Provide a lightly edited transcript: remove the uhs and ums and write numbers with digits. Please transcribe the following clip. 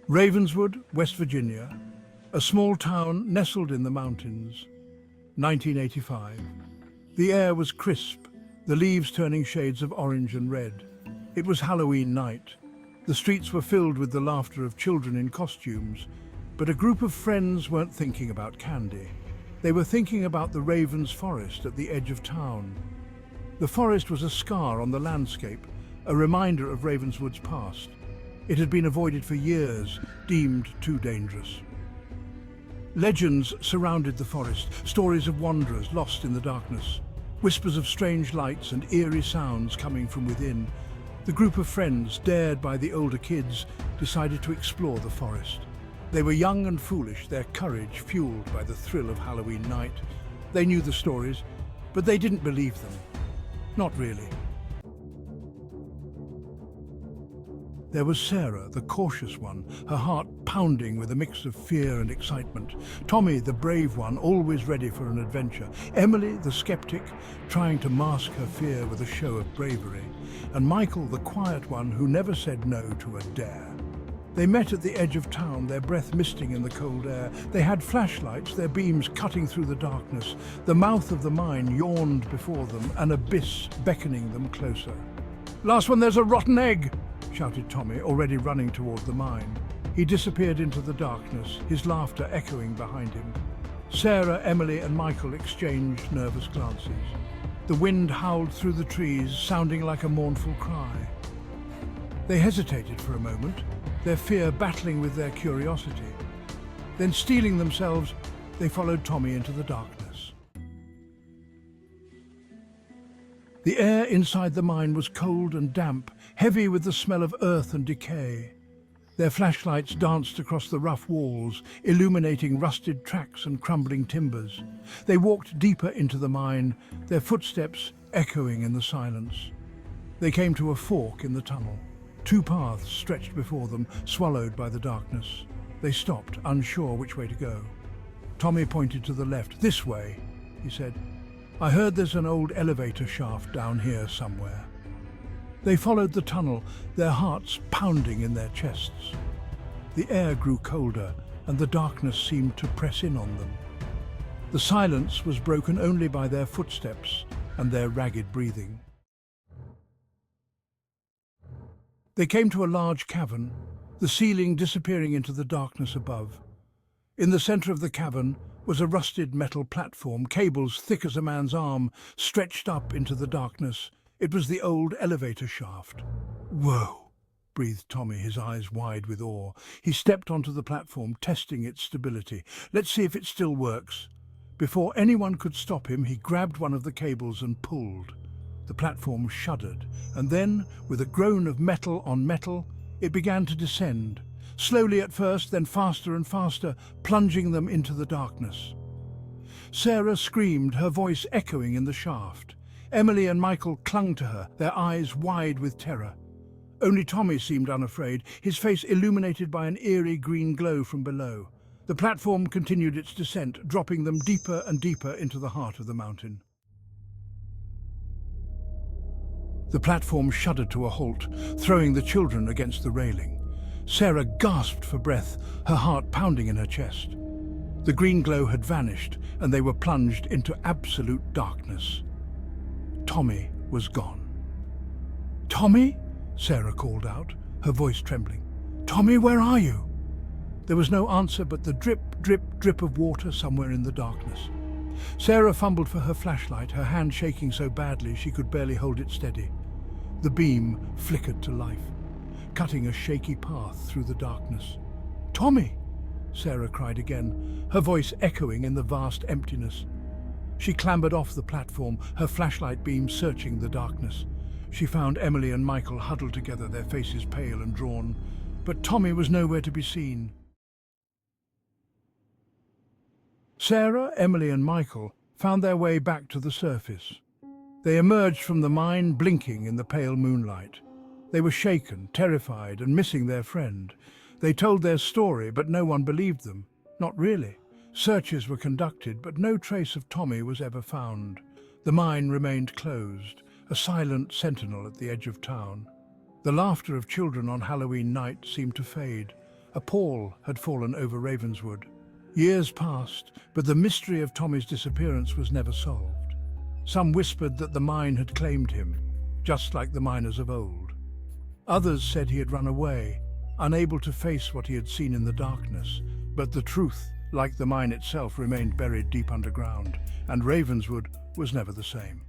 Ravenswood, West Virginia, a small town nestled in the mountains, 1985. The air was crisp, the leaves turning shades of orange and red. It was Halloween night. The streets were filled with the laughter of children in costumes, but a group of friends weren't thinking about candy. They were thinking about the Ravens forest at the edge of town. The forest was a scar on the landscape, a reminder of Ravenswood's past. It had been avoided for years, deemed too dangerous. Legends surrounded the forest, stories of wanderers lost in the darkness, whispers of strange lights and eerie sounds coming from within. The group of friends, dared by the older kids, decided to explore the forest. They were young and foolish, their courage fueled by the thrill of Halloween night. They knew the stories, but they didn't believe them. Not really. There was Sarah, the cautious one, her heart pounding with a mix of fear and excitement. Tommy, the brave one, always ready for an adventure. Emily, the skeptic, trying to mask her fear with a show of bravery. And Michael, the quiet one, who never said no to a dare. They met at the edge of town, their breath misting in the cold air. They had flashlights, their beams cutting through the darkness. The mouth of the mine yawned before them, an abyss beckoning them closer. "Last one, there's a rotten egg!" shouted Tommy, already running toward the mine. He disappeared into the darkness, his laughter echoing behind him. Sarah, Emily and Michael exchanged nervous glances. The wind howled through the trees, sounding like a mournful cry. They hesitated for a moment, their fear battling with their curiosity. Then, steeling themselves, they followed Tommy into the darkness. The air inside the mine was cold and damp, heavy with the smell of earth and decay. Their flashlights danced across the rough walls, illuminating rusted tracks and crumbling timbers. They walked deeper into the mine, their footsteps echoing in the silence. They came to a fork in the tunnel. Two paths stretched before them, swallowed by the darkness. They stopped, unsure which way to go. Tommy pointed to the left. "This way," he said. "I heard there's an old elevator shaft down here somewhere." They followed the tunnel, their hearts pounding in their chests. The air grew colder, and the darkness seemed to press in on them. The silence was broken only by their footsteps and their ragged breathing. They came to a large cavern, the ceiling disappearing into the darkness above. In the center of the cavern was a rusted metal platform, cables thick as a man's arm, stretched up into the darkness. It was the old elevator shaft. "Whoa," breathed Tommy, his eyes wide with awe. He stepped onto the platform, testing its stability. "Let's see if it still works." Before anyone could stop him, he grabbed one of the cables and pulled. The platform shuddered, and then, with a groan of metal on metal, it began to descend. Slowly at first, then faster and faster, plunging them into the darkness. Sarah screamed, her voice echoing in the shaft. Emily and Michael clung to her, their eyes wide with terror. Only Tommy seemed unafraid, his face illuminated by an eerie green glow from below. The platform continued its descent, dropping them deeper and deeper into the heart of the mountain. The platform shuddered to a halt, throwing the children against the railing. Sarah gasped for breath, her heart pounding in her chest. The green glow had vanished, and they were plunged into absolute darkness. Tommy was gone. "Tommy?" Sarah called out, her voice trembling. "Tommy, where are you?" There was no answer but the drip, drip, drip of water somewhere in the darkness. Sarah fumbled for her flashlight, her hand shaking so badly she could barely hold it steady. The beam flickered to life, cutting a shaky path through the darkness. "Tommy!" Sarah cried again, her voice echoing in the vast emptiness. She clambered off the platform, her flashlight beam searching the darkness. She found Emily and Michael huddled together, their faces pale and drawn. But Tommy was nowhere to be seen. Sarah, Emily and Michael found their way back to the surface. They emerged from the mine, blinking in the pale moonlight. They were shaken, terrified, and missing their friend. They told their story, but no one believed them. Not really. Searches were conducted, but no trace of Tommy was ever found. The mine remained closed, a silent sentinel at the edge of town. The laughter of children on Halloween night seemed to fade. A pall had fallen over Ravenswood. Years passed, but the mystery of Tommy's disappearance was never solved. Some whispered that the mine had claimed him, just like the miners of old. Others said he had run away, unable to face what he had seen in the darkness. But the truth, like the mine itself, remained buried deep underground, and Ravenswood was never the same.